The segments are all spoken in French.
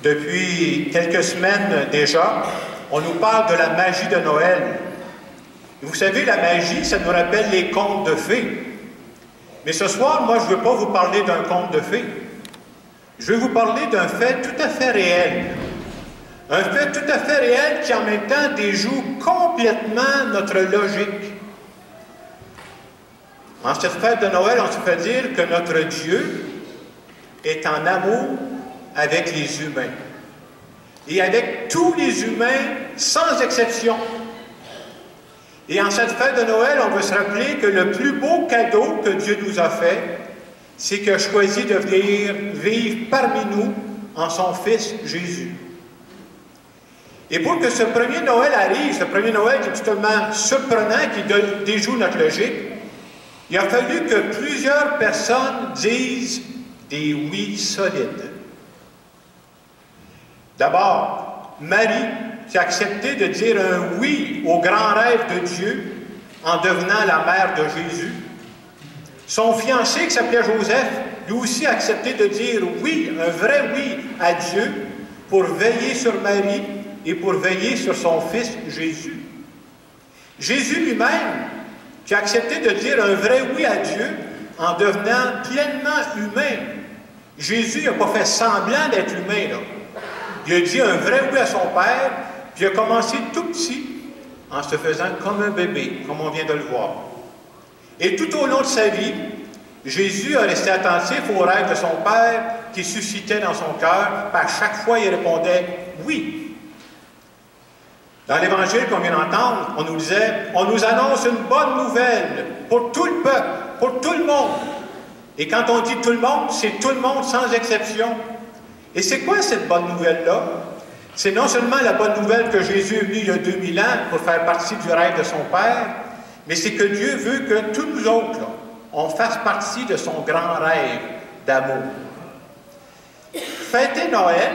Depuis quelques semaines déjà, on nous parle de la magie de Noël. Et vous savez, la magie, ça nous rappelle les contes de fées. Mais ce soir, moi, je ne veux pas vous parler d'un conte de fées. Je vais vous parler d'un fait tout à fait réel. Un fait tout à fait réel qui, en même temps, déjoue complètement notre logique. En cette fête de Noël, on se fait dire que notre Dieu est en amour avec les humains. Et avec tous les humains, sans exception. Et en cette fête de Noël, on veut se rappeler que le plus beau cadeau que Dieu nous a fait, c'est qu'il a choisi de venir vivre parmi nous en son Fils Jésus. Et pour que ce premier Noël arrive, ce premier Noël qui est totalement surprenant, qui déjoue notre logique, il a fallu que plusieurs personnes disent des oui solides. D'abord, Marie, qui a accepté de dire un oui au grand rêve de Dieu en devenant la mère de Jésus. Son fiancé, qui s'appelait Joseph, lui aussi a accepté de dire oui, un vrai oui à Dieu pour veiller sur Marie et pour veiller sur son fils Jésus. Jésus lui-même, qui a accepté de dire un vrai oui à Dieu en devenant pleinement humain. Jésus n'a pas fait semblant d'être humain, là. Il a dit un vrai oui à son Père, puis il a commencé tout petit en se faisant comme un bébé, comme on vient de le voir. Et tout au long de sa vie, Jésus a resté attentif aux rêves de son Père qui suscitaient dans son cœur, puis à chaque fois il répondait oui. Dans l'Évangile qu'on vient d'entendre, on nous disait, on nous annonce une bonne nouvelle pour tout le peuple, pour tout le monde. Et quand on dit tout le monde, c'est tout le monde sans exception. Et c'est quoi cette bonne nouvelle-là? C'est non seulement la bonne nouvelle que Jésus est venu il y a 2000 ans pour faire partie du rêve de son Père, mais c'est que Dieu veut que tous nous autres, là, on fasse partie de son grand rêve d'amour. Fêter Noël,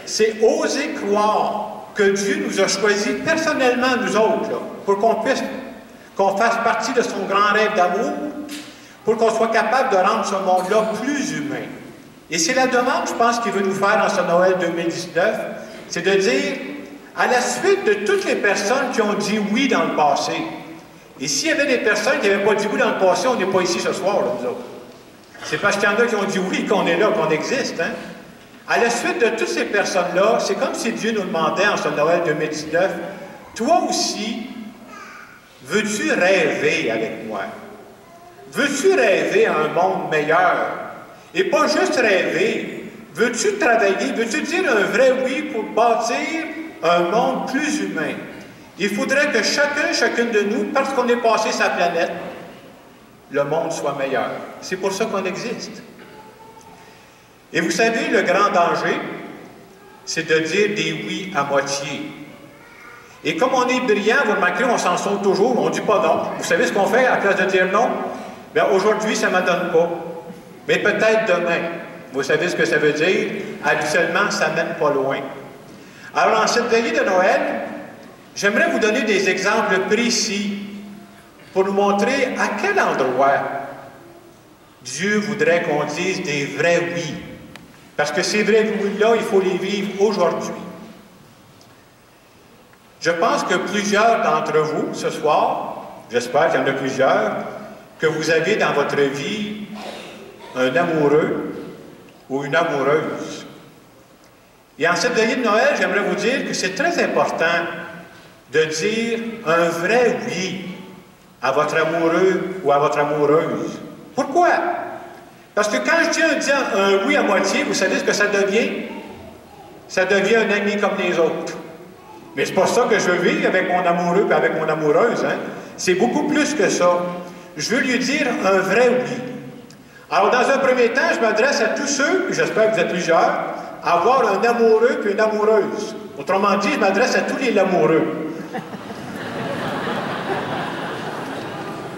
c'est oser croire que Dieu nous a choisis personnellement, nous autres, là, pour qu'on fasse partie de son grand rêve d'amour, pour qu'on soit capable de rendre ce monde-là plus humain. Et c'est la demande, je pense, qu'il veut nous faire dans ce Noël 2019, c'est de dire, à la suite de toutes les personnes qui ont dit oui dans le passé, et s'il y avait des personnes qui n'avaient pas dit oui dans le passé, on n'est pas ici ce soir, là, nous autres. C'est parce qu'il y en a qui ont dit oui qu'on est là, qu'on existe, hein? À la suite de toutes ces personnes-là, c'est comme si Dieu nous demandait en ce Noël 2019, toi aussi, veux-tu rêver avec moi? Veux-tu rêver à un monde meilleur? Et pas juste rêver. Veux-tu travailler? Veux-tu dire un vrai oui pour bâtir un monde plus humain? Il faudrait que chacune de nous, parce qu'on est passé sa planète, le monde soit meilleur. C'est pour ça qu'on existe. Et vous savez, le grand danger, c'est de dire des oui à moitié. Et comme on est brillant, vous remarquez, on s'en sort toujours, on ne dit pas non. Vous savez ce qu'on fait à la place de dire non? Bien, aujourd'hui, ça ne m'adonne pas. Mais peut-être demain. Vous savez ce que ça veut dire? Habituellement, ça ne mène pas loin. Alors, en cette veillée de Noël, j'aimerais vous donner des exemples précis pour nous montrer à quel endroit Dieu voudrait qu'on dise des vrais oui. Parce que ces vrais oui-là, il faut les vivre aujourd'hui. Je pense que plusieurs d'entre vous, ce soir, j'espère qu'il y en a plusieurs, que vous avez dans votre vie un amoureux ou une amoureuse. Et en cette veillée de Noël, j'aimerais vous dire que c'est très important de dire un vrai oui à votre amoureux ou à votre amoureuse. Pourquoi? Parce que quand je dis un oui à moitié, vous savez ce que ça devient? Ça devient un ami comme les autres. Mais c'est pas ça que je veux vivre avec mon amoureux et avec mon amoureuse. Hein? C'est beaucoup plus que ça. Je veux lui dire un vrai oui. Alors, dans un premier temps, je m'adresse à tous ceux, j'espère que vous êtes plusieurs, à avoir un amoureux et une amoureuse. Autrement dit, je m'adresse à tous les lamoureux.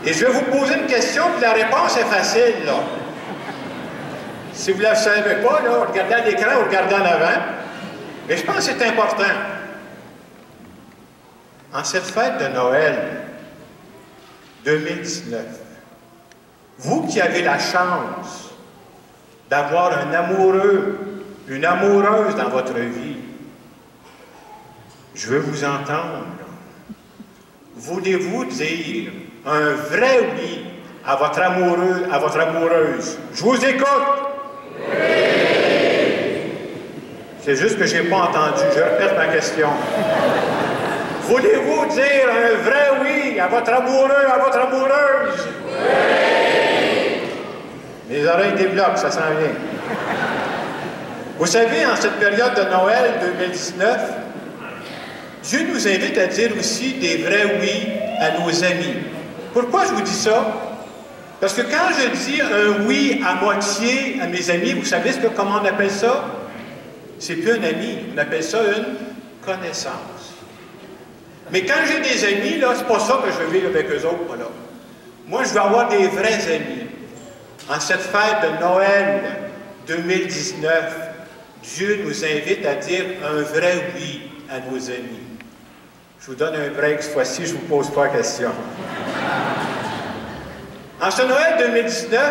Et je vais vous poser une question, puis la réponse est facile, là. Si vous ne la savez pas, là, regardez à l'écran ou regardez en avant. Mais je pense que c'est important. En cette fête de Noël 2019, vous qui avez la chance d'avoir un amoureux, une amoureuse dans votre vie. Je veux vous entendre. Voulez-vous dire un vrai oui à votre amoureux, à votre amoureuse? Je vous écoute. C'est juste que je n'ai pas entendu. Je répète ma question. Voulez-vous dire un vrai oui à votre amoureux, à votre amoureuse? Oui! Les oreilles débloquent, ça s'en vient. Vous savez, en cette période de Noël 2019, Dieu nous invite à dire aussi des vrais oui à nos amis. Pourquoi je vous dis ça? Parce que quand je dis un oui à moitié à mes amis, vous savez comment on appelle ça? C'est plus un ami, on appelle ça une connaissance. Mais quand j'ai des amis, là, c'est pas ça que je veux vivre avec eux autres, moi, là. Moi, je veux avoir des vrais amis. En cette fête de Noël 2019, Dieu nous invite à dire un vrai oui à nos amis. Je vous donne un break cette fois-ci, je ne vous pose pas la question. En ce Noël 2019,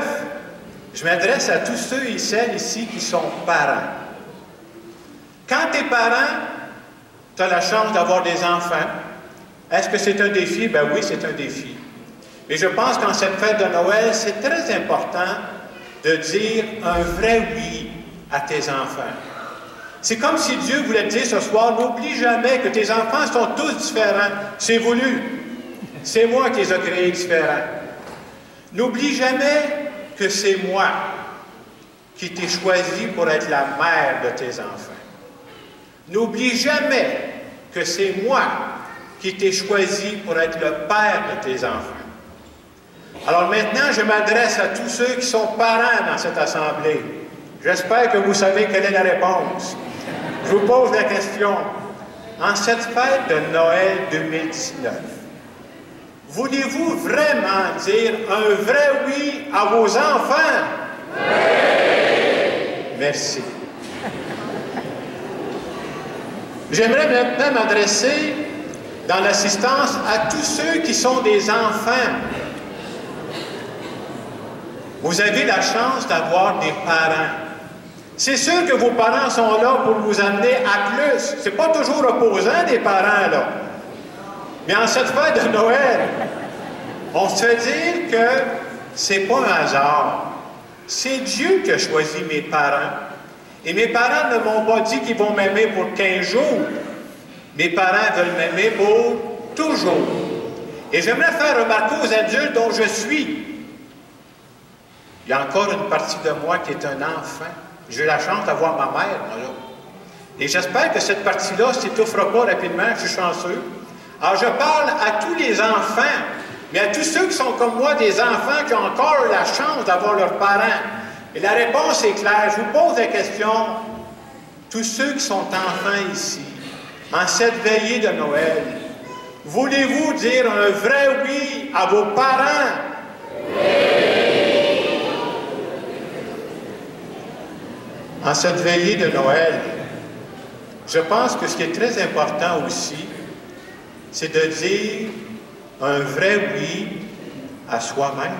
je m'adresse à tous ceux et celles ici qui sont parents. Quand tu es parent, tu as la chance d'avoir des enfants. Est-ce que c'est un défi? Ben oui, c'est un défi. Mais je pense qu'en cette fête de Noël, c'est très important de dire un vrai oui à tes enfants. C'est comme si Dieu voulait te dire ce soir, n'oublie jamais que tes enfants sont tous différents. C'est voulu. C'est moi qui les ai créés différents. N'oublie jamais que c'est moi qui t'ai choisi pour être la mère de tes enfants. N'oublie jamais que c'est moi qui t'ai choisi pour être le père de tes enfants. Alors maintenant, je m'adresse à tous ceux qui sont parents dans cette assemblée. J'espère que vous savez quelle est la réponse. Je vous pose la question. En cette fête de Noël 2019, voulez-vous vraiment dire un vrai oui à vos enfants? Oui! Merci. J'aimerais maintenant m'adresser dans l'assistance à tous ceux qui sont des enfants. Vous avez la chance d'avoir des parents. C'est sûr que vos parents sont là pour vous amener à plus. C'est pas toujours opposant des parents, là. Mais en cette fête de Noël, on se fait dire que c'est pas un hasard. C'est Dieu qui a choisi mes parents. Et mes parents ne m'ont pas dit qu'ils vont m'aimer pour 15 jours. Mes parents veulent m'aimer pour toujours. Et j'aimerais faire remarquer aux adultes dont je suis. Il y a encore une partie de moi qui est un enfant. J'ai eu la chance d'avoir ma mère, moi, là. Et j'espère que cette partie-là ne s'étouffera pas rapidement, je suis chanceux. Alors, je parle à tous les enfants, mais à tous ceux qui sont comme moi, des enfants qui ont encore la chance d'avoir leurs parents. Et la réponse est claire. Je vous pose la question. Tous ceux qui sont enfants ici, en cette veillée de Noël, voulez-vous dire un vrai oui à vos parents? Oui! En cette veillée de Noël, je pense que ce qui est très important aussi, c'est de dire un vrai oui à soi-même.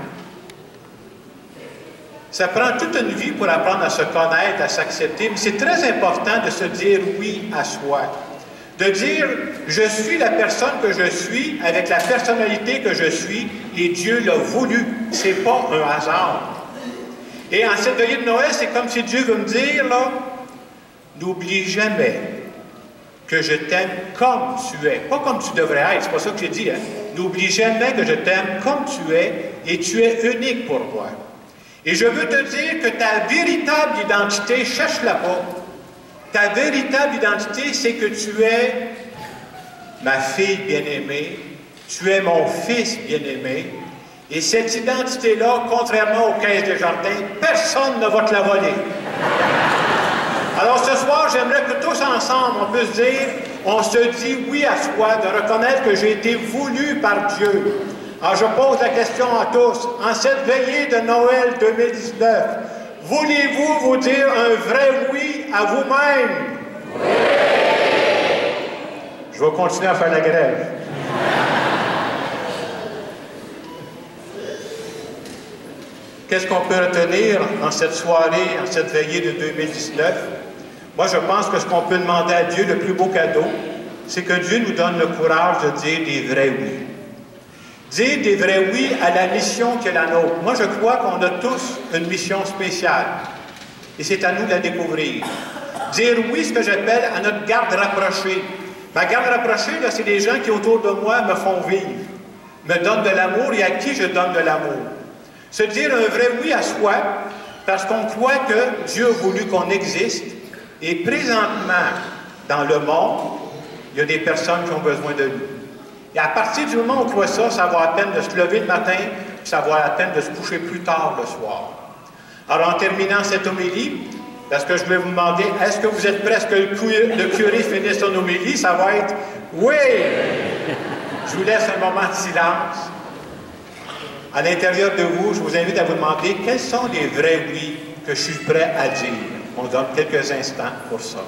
Ça prend toute une vie pour apprendre à se connaître, à s'accepter, mais c'est très important de se dire oui à soi. De dire, je suis la personne que je suis, avec la personnalité que je suis, et Dieu l'a voulu. C'est pas un hasard. Et en cette veillée de Noël, c'est comme si Dieu veut me dire, là, n'oublie jamais que je t'aime comme tu es. Pas comme tu devrais être, c'est pas ça que j'ai dit, hein. N'oublie jamais que je t'aime comme tu es, et tu es unique pour moi. Et je veux te dire que ta véritable identité, cherche-la pas. Ta véritable identité, c'est que tu es ma fille bien-aimée, tu es mon fils bien-aimé, et cette identité-là, contrairement aux caisses de jardin, personne ne va te la voler. Alors ce soir, j'aimerais que tous ensemble, on puisse dire, on se dit oui à soi, de reconnaître que j'ai été voulu par Dieu. Alors je pose la question à tous, en cette veillée de Noël 2019, voulez-vous vous dire un vrai oui à vous-même? Oui! Je vais continuer à faire la grève. Qu'est-ce qu'on peut retenir en cette soirée, en cette veillée de 2019? Moi, je pense que ce qu'on peut demander à Dieu, le plus beau cadeau, c'est que Dieu nous donne le courage de dire des vrais oui. Dire des vrais oui à la mission qui est la nôtre. Moi, je crois qu'on a tous une mission spéciale. Et c'est à nous de la découvrir. Dire oui, ce que j'appelle à notre garde rapprochée. Ma garde rapprochée, là, c'est des gens qui, autour de moi, me font vivre, me donnent de l'amour et à qui je donne de l'amour. Se dire un vrai oui à soi, parce qu'on croit que Dieu a voulu qu'on existe, et présentement, dans le monde, il y a des personnes qui ont besoin de nous. Et à partir du moment où on croit ça, ça vaut la peine de se lever le matin, puis ça vaut la peine de se coucher plus tard le soir. Alors, en terminant cette homélie, parce que je voulais vous demander, est-ce que vous êtes prêts à ce que le curé finisse son homélie? Ça va être « Oui! » Je vous laisse un moment de silence. À l'intérieur de vous, je vous invite à vous demander quels sont les vrais oui que je suis prêt à dire. On donne quelques instants pour ça.